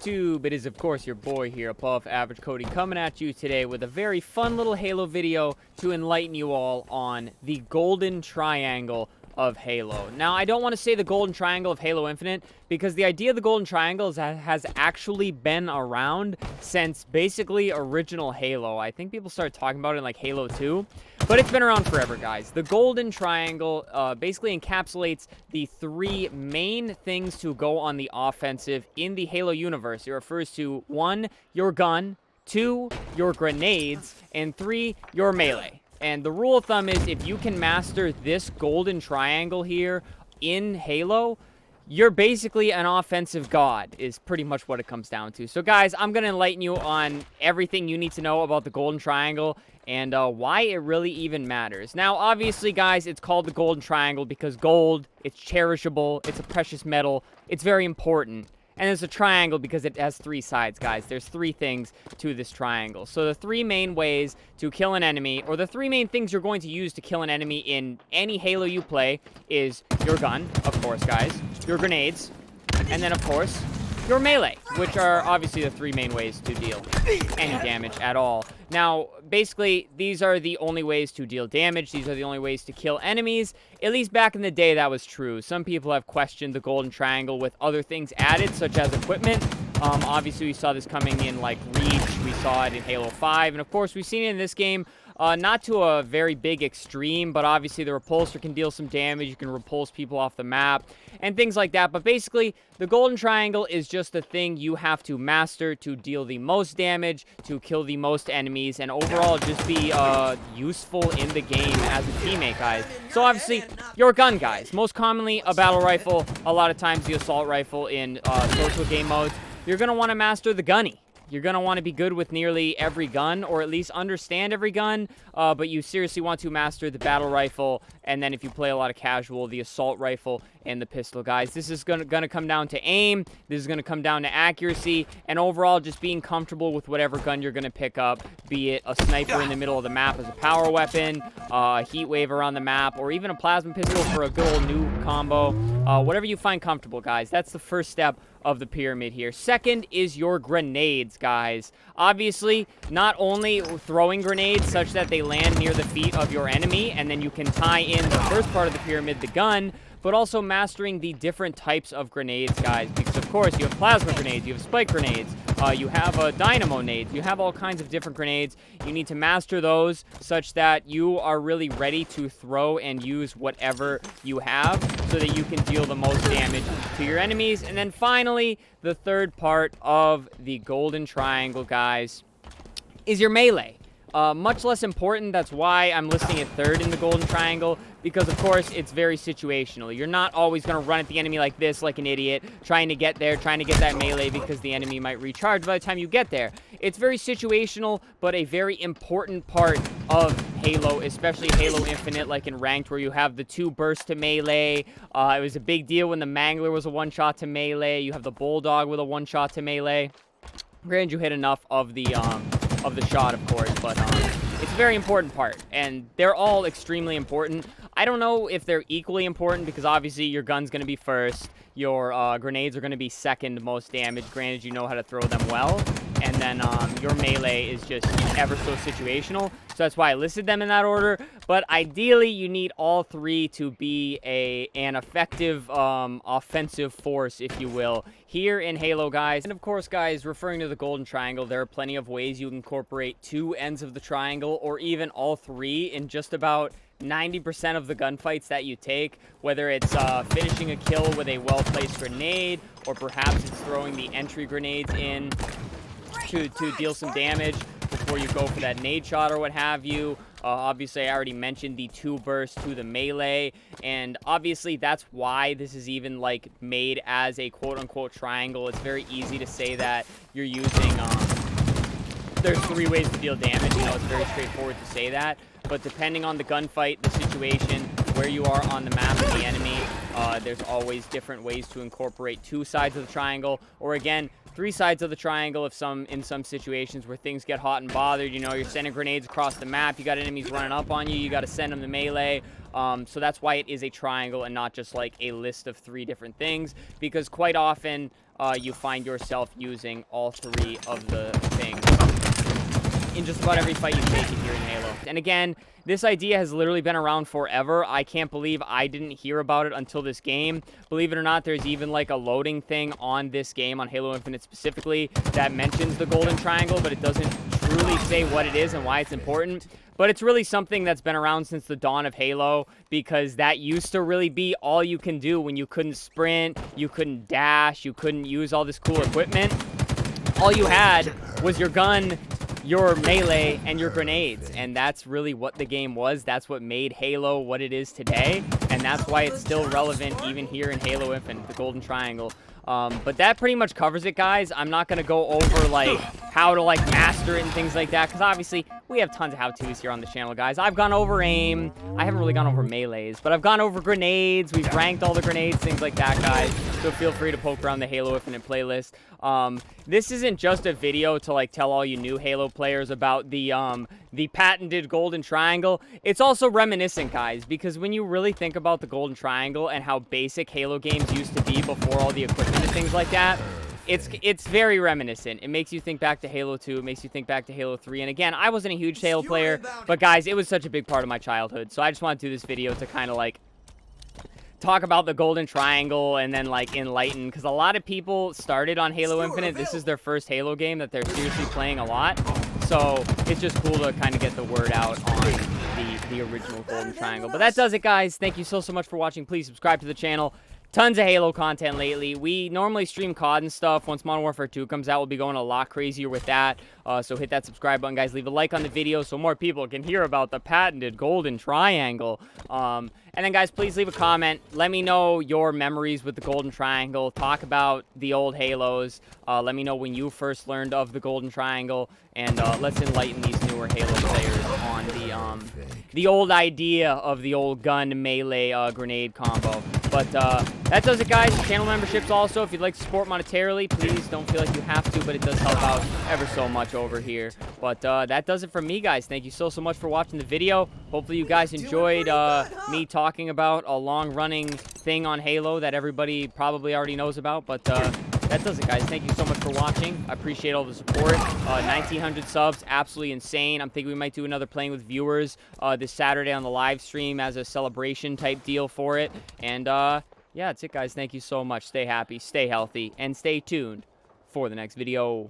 YouTube? It is, of course, your boy here, Above Average Cody, coming at you today with a very fun little Halo video to enlighten you all on the golden triangle of Halo. Now, I don't want to say the golden triangle of Halo Infinite because the idea of the golden triangle has actually been around since basically original Halo. I think people started talking about it in like Halo 2, but it's been around forever, guys. The golden triangle basically encapsulates the three main things to go on the offensive in the Halo universe. It refers to 1, your gun, 2, your grenades, and 3, your melee. And the rule of thumb is if you can master this golden triangle here in Halo, you're basically an offensive god, is pretty much what it comes down to. So, guys, I'm going to enlighten you on everything you need to know about the golden triangle and why it really even matters. Now, obviously, guys, it's called the golden triangle because gold, it's cherishable, it's a precious metal, it's very important. And it's a triangle because it has 3 sides, guys. There's 3 things to this triangle. So the 3 main ways to kill an enemy, or the 3 main things you're going to use to kill an enemy in any Halo you play is your gun, of course, guys, your grenades, and then, of course, your melee, which are obviously the 3 main ways to deal any damage at all. Now, basically, these are the only ways to deal damage. These are the only ways to kill enemies. At least back in the day, that was true. Some people have questioned the golden triangle with other things added, such as equipment. Obviously, we saw this coming in, like, Reach. We saw it in Halo 5. And, of course, we've seen it in this game. Not to a very big extreme, but obviously the repulsor can deal some damage. You can repulse people off the map and things like that. But basically, the golden triangle is just a thing you have to master to deal the most damage, to kill the most enemies, and overall just be useful in the game as a teammate, guys. So obviously, your gun, guys. Most commonly, a battle rifle. A lot of times, the assault rifle in social game modes. You're going to want to master the gunny. You're going to want to be good with nearly every gun, or at least understand every gun, but you seriously want to master the battle rifle, and then if you play a lot of casual, the assault rifle and the pistol, guys. This is going to come down to aim, this is going to come down to accuracy, and overall just being comfortable with whatever gun you're going to pick up, be it a sniper in the middle of the map as a power weapon, a heat wave around the map, or even a plasma pistol for a good old nuke combo. Whatever you find comfortable, guys. That's the first step of the pyramid here. Second is your grenades, guys. Obviously, not only throwing grenades such that they land near the feet of your enemy, and then you can tie in the first part of the pyramid, the gun, but also mastering the different types of grenades, guys, because of course you have plasma grenades, you have spike grenades, you have dynamo nades, you have all kinds of different grenades. You need to master those such that you are really ready to throw and use whatever you have so that you can deal the most damage to your enemies. And then finally, the third part of the golden triangle, guys, is your melee. Much less important. That's why I'm listing it third in the golden triangle, because of course it's very situational. You're not always going to run at the enemy like this, like an idiot, trying to get there, trying to get that melee because the enemy might recharge by the time you get there. It's very situational, but a very important part of Halo, especially Halo Infinite, like in Ranked, where you have the 2 bursts to melee. It was a big deal when the Mangler was a 1-shot to melee. You have the Bulldog with a 1-shot to melee. Granted, you hit enough of the shot, of course, but it's a very important part, and they're all extremely important. I don't know if they're equally important because obviously your gun's going to be first, your grenades are going to be second most damage, granted you know how to throw them well, and then your melee is just ever so situational, so that's why I listed them in that order. But ideally you need all 3 to be an effective offensive force, if you will, here in Halo, guys. And of course, guys, referring to the golden triangle, there are plenty of ways you can incorporate 2 ends of the triangle, or even all 3, in just about 90% of the gunfights that you take, whether it's finishing a kill with a well-placed grenade, or perhaps it's throwing the entry grenades in to deal some damage before you go for that nade shot or what have you. Obviously, I already mentioned the 2 bursts to the melee, and obviously that's why this is even like made as a quote-unquote triangle. It's very easy to say that you're using there's 3 ways to deal damage. You know, it's very straightforward to say that, but depending on the gunfight, the situation, where you are on the map and the enemy, there's always different ways to incorporate 2 sides of the triangle, or again, 3 sides of the triangle in some situations where things get hot and bothered. You know, you're sending grenades across the map, you got enemies running up on you, you got to send them the melee. So that's why it is a triangle and not just like a list of 3 different things, because quite often you find yourself using all 3 of the things in just about every fight you take in here in Halo. And again, this idea has literally been around forever. I can't believe I didn't hear about it until this game. Believe it or not, there's even like a loading thing on this game, on Halo Infinite specifically, that mentions the golden triangle, but it doesn't truly say what it is and why it's important. But it's really something that's been around since the dawn of Halo, because that used to really be all you can do when you couldn't sprint, you couldn't dash, you couldn't use all this cool equipment. All you had was your gun, your melee, and your grenades, and that's really what the game was. That's what made Halo what it is today, and that's why it's still relevant even here in Halo Infinite, the golden triangle. But that pretty much covers it, guys. I'm not going to go over, like, how to, like, master it and things like that, because obviously we have tons of how-tos here on the channel, guys. I've gone over aim. I haven't really gone over melees, but I've gone over grenades. We've ranked all the grenades, things like that, guys. So feel free to poke around the Halo Infinite playlist. This isn't just a video to, like, tell all you new Halo players about the patented golden triangle. It's also reminiscent, guys, because when you really think about the golden triangle and how basic Halo games used to be before all the equipment and things like that, it's very reminiscent. It makes you think back to Halo 2. It makes you think back to Halo 3. And again, I wasn't a huge Halo player, but guys, it was such a big part of my childhood. So I just want to do this video to kind of like talk about the golden triangle and then like enlighten, because a lot of people started on Halo Infinite. This is their first Halo game that they're seriously playing a lot. So it's just cool to kind of get the word out on the original golden triangle. But that does it, guys. Thank you so much for watching. Please subscribe to the channel. Tons of Halo content lately. We normally stream COD and stuff. Once Modern Warfare 2 comes out, we'll be going a lot crazier with that. So hit that subscribe button, guys. Leave a like on the video so more people can hear about the patented golden triangle. And then, guys, please leave a comment. Let me know your memories with the golden triangle. Talk about the old Halos. Let me know when you first learned of the golden triangle. And let's enlighten these newer Halo players on the old idea of the old gun melee grenade combo. But that does it, guys. Channel memberships also. If you'd like to support monetarily, please don't feel like you have to, but it does help out ever so much over here. But that does it from me, guys. Thank you so much for watching the video. Hopefully you guys enjoyed me talking about a long-running thing on Halo that everybody probably already knows about. But that does it, guys. Thank you so much for watching. I appreciate all the support. 1,900 subs, absolutely insane. I'm thinking we might do another Playing with Viewers this Saturday on the live stream as a celebration type deal for it. And yeah, that's it, guys. Thank you so much. Stay happy, stay healthy, and stay tuned for the next video.